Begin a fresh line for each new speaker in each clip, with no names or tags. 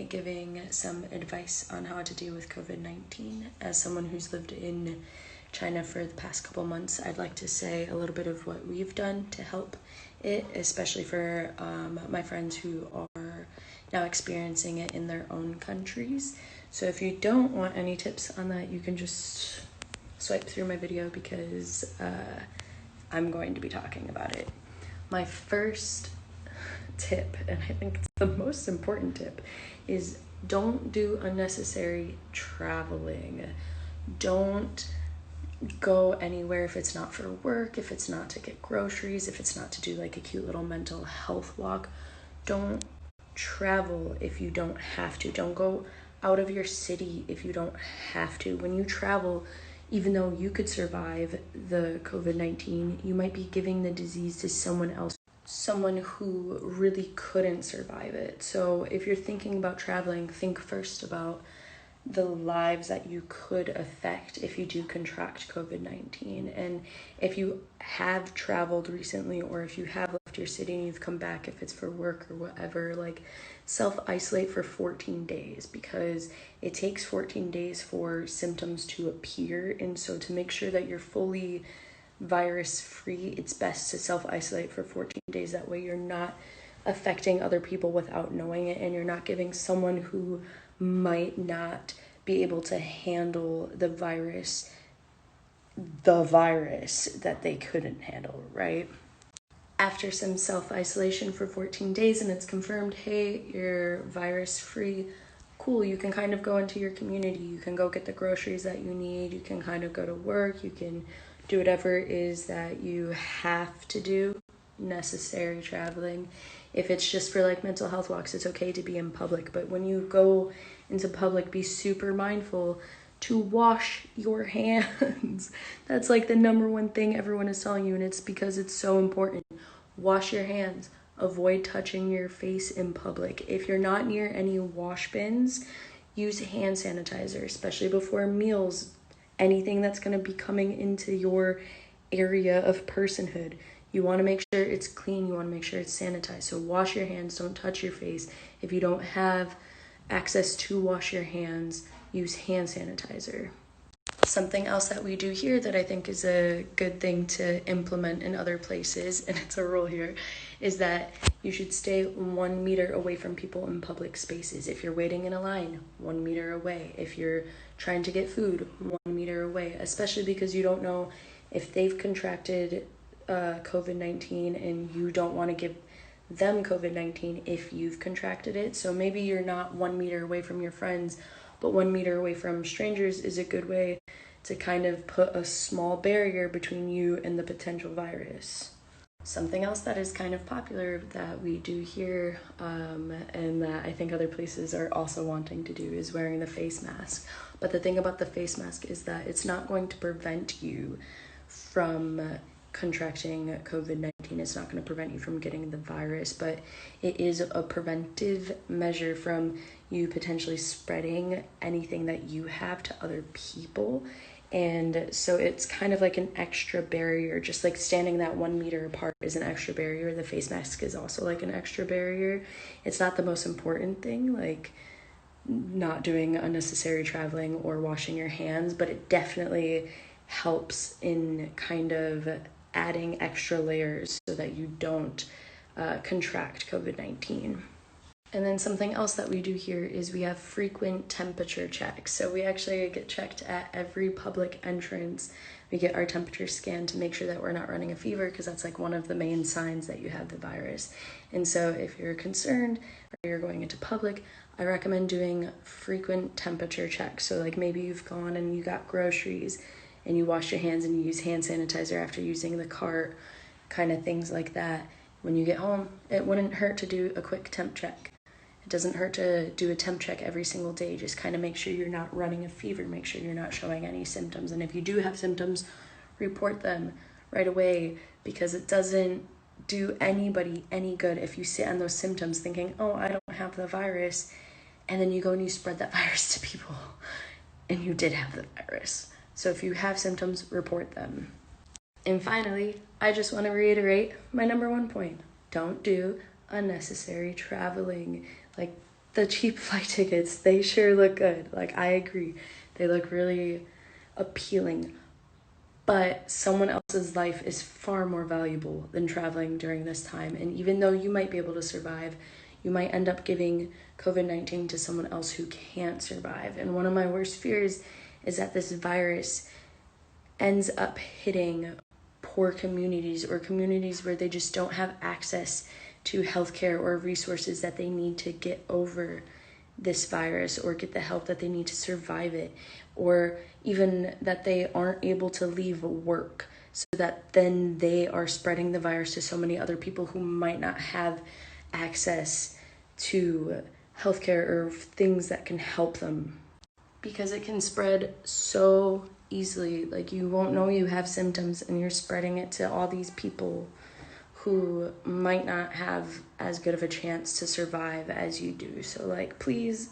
giving some advice on how to deal with COVID-19. As someone who's lived in China for the past couple months, I'd like to say a little bit of what we've done to help it, especially for my friends who are now experiencing it in their own countries. So if you don't want any tips on that, you can just swipe through my video because I'm going to be talking about it. My first tip, and I think it's the most important tip, is don't do unnecessary traveling. Don't go anywhere if it's not for work, if it's not to get groceries, if it's not to do like a cute little mental health walk. Don't travel if you don't have to. Don't go out of your city if you don't have to. When you travel, even though you could survive the COVID-19, you might be giving the disease to someone else, someone who really couldn't survive it. So if you're thinking about traveling, think first about the lives that you could affect if you do contract COVID-19. And if you have traveled recently, or if you have left your city and you've come back, if it's for work or whatever, like self-isolate for 14 days because it takes 14 days for symptoms to appear. And so to make sure that you're fully virus free, it's best to self-isolate for 14 days. That way you're not affecting other people without knowing it, and you're not giving someone who might not be able to handle the virus that they couldn't handle, right? After some self-isolation for 14 days and it's confirmed, hey, you're virus free, cool, you can kind of go into your community, you can go get the groceries that you need, you can kind of go to work, you can do whatever it is that you have to do, necessary traveling. If it's just for like mental health walks, it's okay to be in public, but when you go into public, be super mindful to wash your hands. That's like the number one thing everyone is telling you, and it's because it's so important. Wash your hands. Avoid touching your face in public. If you're not near any wash bins, use hand sanitizer, especially before meals. Anything that's going to be coming into your area of personhood. You want to make sure it's clean. You want to make sure it's sanitized. So wash your hands. Don't touch your face. If you don't have access to wash your hands, use hand sanitizer. Something else that we do here that I think is a good thing to implement in other places, and it's a rule here, is that you should stay 1 meter away from people in public spaces. If you're waiting in a line, 1 meter away. If you're trying to get food, 1 meter away, especially because you don't know if they've contracted COVID-19 and you don't want to give them COVID-19 if you've contracted it. So maybe you're not 1 meter away from your friends, but 1 meter away from strangers is a good way to kind of put a small barrier between you and the potential virus. Something else that is kind of popular that we do here, and that I think other places are also wanting to do, is wearing the face mask. But the thing about the face mask is that it's not going to prevent you from contracting COVID-19. It's not going to prevent you from getting the virus, but it is a preventive measure from you potentially spreading anything that you have to other people. And so it's kind of like an extra barrier, just like standing that 1 meter apart is an extra barrier. The face mask is also like an extra barrier. It's not the most important thing, like not doing unnecessary traveling or washing your hands, but it definitely helps in kind of adding extra layers so that you don't contract COVID-19. And then something else that we do here is we have frequent temperature checks. So we actually get checked at every public entrance. We get our temperature scanned to make sure that we're not running a fever, because that's like one of the main signs that you have the virus. And so if you're concerned or you're going into public, I recommend doing frequent temperature checks. So like maybe you've gone and you got groceries and you wash your hands and you use hand sanitizer after using the cart, kind of things like that. When you get home, it wouldn't hurt to do a quick temp check. It doesn't hurt to do a temp check every single day. Just kind of make sure you're not running a fever, make sure you're not showing any symptoms. And if you do have symptoms, report them right away, because it doesn't do anybody any good if you sit on those symptoms thinking, oh, I don't have the virus, and then you go and you spread that virus to people and you did have the virus. So if you have symptoms, report them. And finally, I just want to reiterate my number one point. Don't do unnecessary traveling. Like, the cheap flight tickets, they sure look good. Like, I agree. They look really appealing. But someone else's life is far more valuable than traveling during this time. And even though you might be able to survive, you might end up giving COVID-19 to someone else who can't survive. And one of my worst fears is that this virus ends up hitting poor communities, or communities where they just don't have access to healthcare or resources that they need to get over this virus, or get the help that they need to survive it, or even that they aren't able to leave work, so that then they are spreading the virus to so many other people who might not have access to healthcare or things that can help them. Because it can spread so easily. Like, you won't know you have symptoms and you're spreading it to all these people who might not have as good of a chance to survive as you do. So, like, please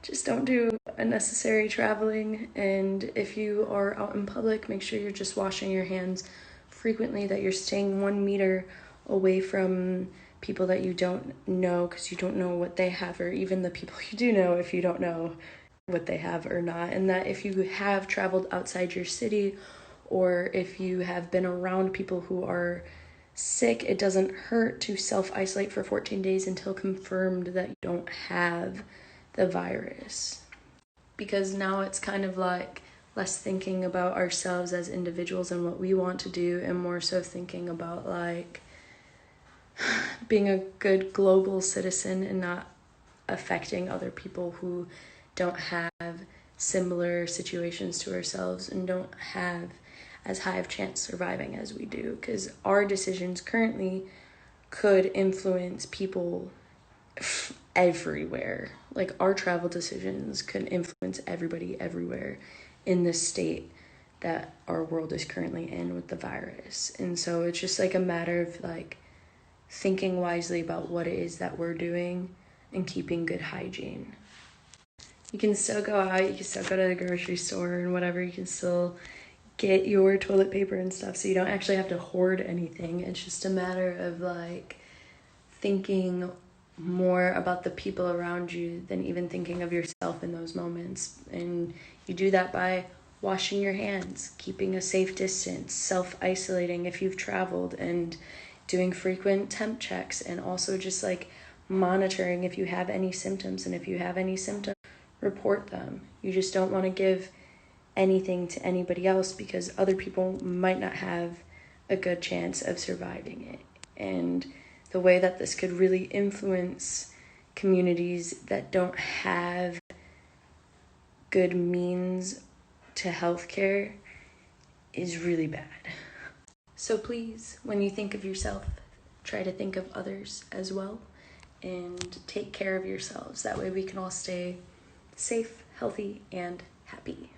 just don't do unnecessary traveling. And if you are out in public, make sure you're just washing your hands frequently, that you're staying 1 meter away from people that you don't know, because you don't know what they have, or even the people you do know if you don't know what they have or not. And that if you have traveled outside your city, or if you have been around people who are sick, it doesn't hurt to self-isolate for 14 days until confirmed that you don't have the virus. Because now it's kind of like less thinking about ourselves as individuals and what we want to do, and more so thinking about like being a good global citizen and not affecting other people who don't have similar situations to ourselves and don't have as high of chance surviving as we do. Because our decisions currently could influence people everywhere. Like, our travel decisions could influence everybody everywhere in the state that our world is currently in with the virus. And so it's just like a matter of like thinking wisely about what it is that we're doing and keeping good hygiene. You can still go out, you can still go to the grocery store and whatever, you can still get your toilet paper and stuff, so you don't actually have to hoard anything. It's just a matter of like thinking more about the people around you than even thinking of yourself in those moments. And you do that by washing your hands, keeping a safe distance, self-isolating if you've traveled, and doing frequent temp checks, and also just like monitoring if you have any symptoms. And if you have any symptoms, report them. You just don't want to give anything to anybody else, because other people might not have a good chance of surviving it. And the way that this could really influence communities that don't have good means to healthcare is really bad. So please, when you think of yourself, try to think of others as well, and take care of yourselves. That way we can all stay safe, healthy, and happy.